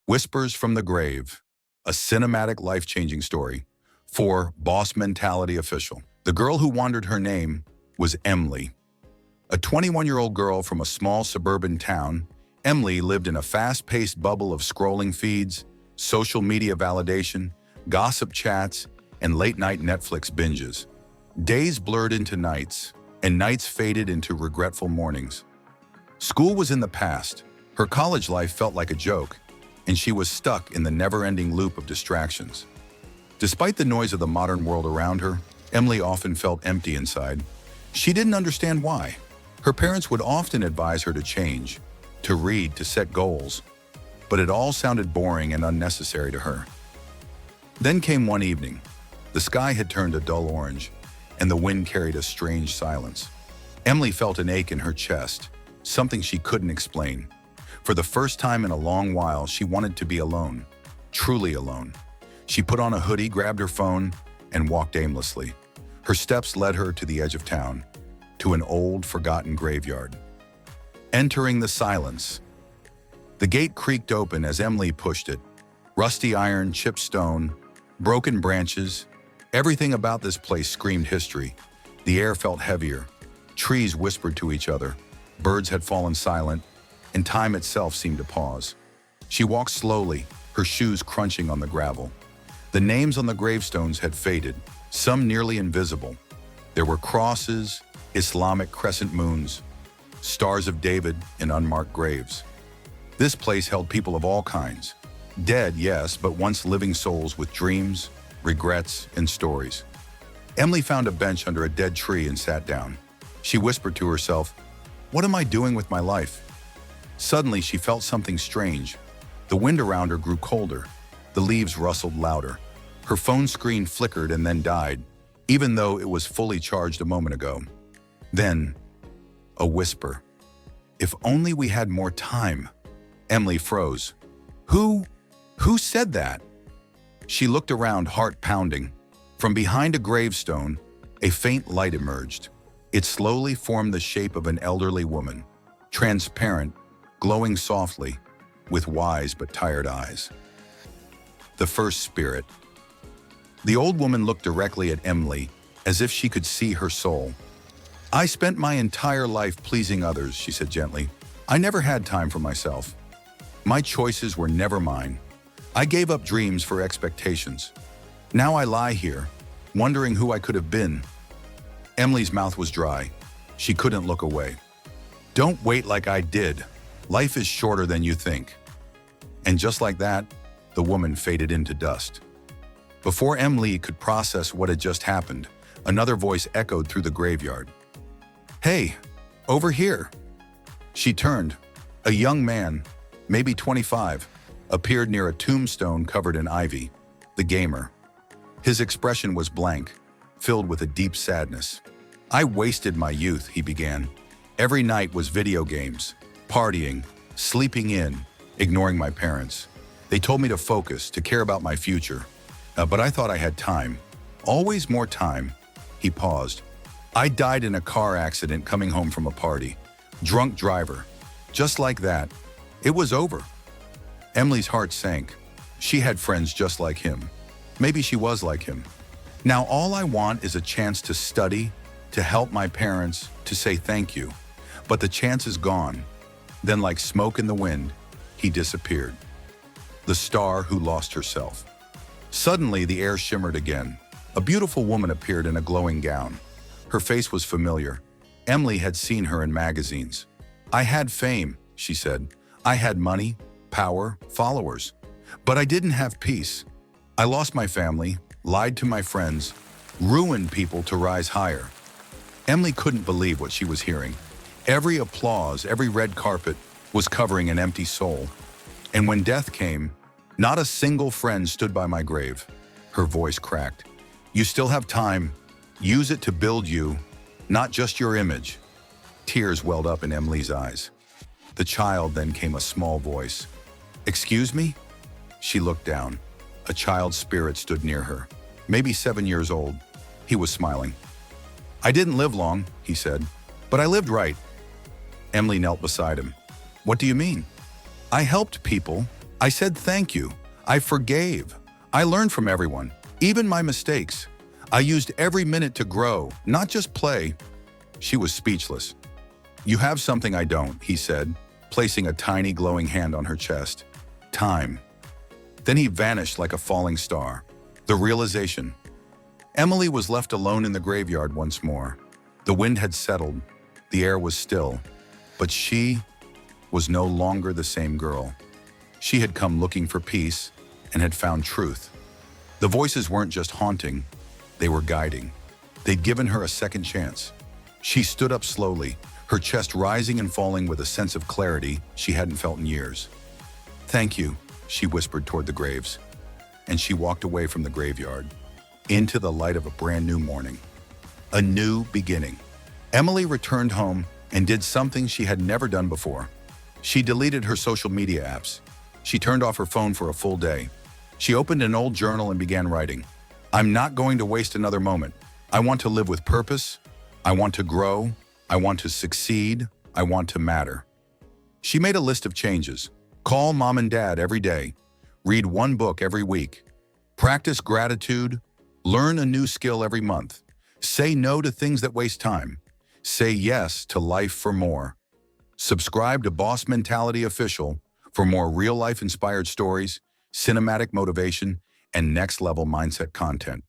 Whispers from the Grave, a cinematic life-changing story. 4. Boss Mentality Official. The girl who wandered her name was Emily. A 21-year-old girl from a small suburban town, Emily lived in a fast-paced bubble of scrolling feeds, social media validation, gossip chats, and late-night Netflix binges. Days blurred into nights, and nights faded into regretful mornings. School was in the past, her college life felt like a joke, and she was stuck in the never-ending loop of distractions. Despite the noise of the modern world around her, Emily often felt empty inside. She didn't understand why. Her parents would often advise her to change, to read, to set goals, but it all sounded boring and unnecessary to her. Then came one evening. The sky had turned a dull orange, and the wind carried a strange silence. Emily felt an ache in her chest, something she couldn't explain. For the first time in a long while, she wanted to be alone, truly alone. She put on a hoodie, grabbed her phone, and walked aimlessly. Her steps led her to the edge of town, to an old, forgotten graveyard. Entering the silence. The gate creaked open as Emily pushed it. Rusty iron, chipped stone, broken branches. Everything about this place screamed history. The air felt heavier. Trees whispered to each other. Birds had fallen silent, and time itself seemed to pause. She walked slowly, her shoes crunching on the gravel. The names on the gravestones had faded, some nearly invisible. There were crosses, Islamic crescent moons, stars of David in unmarked graves. This place held people of all kinds. Dead, yes, but once living souls with dreams, regrets, and stories. Emily found a bench under a dead tree and sat down. She whispered to herself, "What am I doing with my life?" Suddenly, she felt something strange. The wind around her grew colder. The leaves rustled louder. Her phone screen flickered and then died, even though it was fully charged a moment ago. Then, a whisper. "If only we had more time." Emily froze. Who said that? She looked around, heart pounding. From behind a gravestone, a faint light emerged. It slowly formed the shape of an elderly woman, transparent, glowing softly, with wise but tired eyes. The first spirit. The old woman looked directly at Emily, as if she could see her soul. "I spent my entire life pleasing others," she said gently. "I never had time for myself. My choices were never mine. I gave up dreams for expectations. Now I lie here, wondering who I could have been." Emily's mouth was dry. She couldn't look away. "Don't wait like I did. Life is shorter than you think." And just like that, the woman faded into dust. Before Emily could process what had just happened, another voice echoed through the graveyard. "Hey, over here." She turned. A young man, maybe 25, appeared near a tombstone covered in ivy, the gamer. His expression was blank, filled with a deep sadness. "I wasted my youth," he began. "Every night was video games, partying, sleeping in, ignoring my parents. They told me to focus, to care about my future. But I thought I had time. Always more time." He paused. "I died in a car accident coming home from a party. Drunk driver. Just like that. It was over." Emily's heart sank. She had friends just like him. Maybe she was like him. "Now all I want is a chance to study, to help my parents, to say thank you. But the chance is gone." Then, like smoke in the wind, he disappeared. The star who lost herself. Suddenly, the air shimmered again. A beautiful woman appeared in a glowing gown. Her face was familiar. Emily had seen her in magazines. "I had fame," she said. "I had money, power, followers. But I didn't have peace. I lost my family, lied to my friends, ruined people to rise higher." Emily couldn't believe what she was hearing. Every applause, every red carpet was covering an empty soul. And when death came, not a single friend stood by my grave. Her voice cracked. "You still have time. Use it to build you, not just your image." Tears welled up in Emily's eyes. The child then came a small voice. "Excuse me?" She looked down. A child's spirit stood near her, maybe 7 years old. He was smiling. "I didn't live long," he said, "but I lived right." Emily knelt beside him. "What do you mean?" "I helped people, I said thank you. I forgave. I learned from everyone, even my mistakes. I used every minute to grow, not just play. She was speechless. You have something I don't, he said, placing a tiny glowing hand on her chest. Time. Then he vanished like a falling star. The realization. Emily was left alone in the graveyard once more. The wind had settled. The air was still. But she was no longer the same girl. She had come looking for peace and had found truth. The voices weren't just haunting, they were guiding. They'd given her a second chance. She stood up slowly, her chest rising and falling with a sense of clarity she hadn't felt in years. Thank you, she whispered toward the graves. And she walked away from the graveyard, into the light of a brand new morning. A new beginning. Emily returned home and did something she had never done before. She deleted her social media apps. She turned off her phone for a full day. She opened an old journal and began writing. I'm not going to waste another moment. I want to live with purpose. I want to grow. I want to succeed. I want to matter. She made a list of changes. Call mom and dad every day. Read one book every week. Practice gratitude. Learn a new skill every month. Say no to things that waste time. Say yes to life for more. Subscribe to Boss Mentality Official for more real-life inspired stories, cinematic motivation, and next-level mindset content.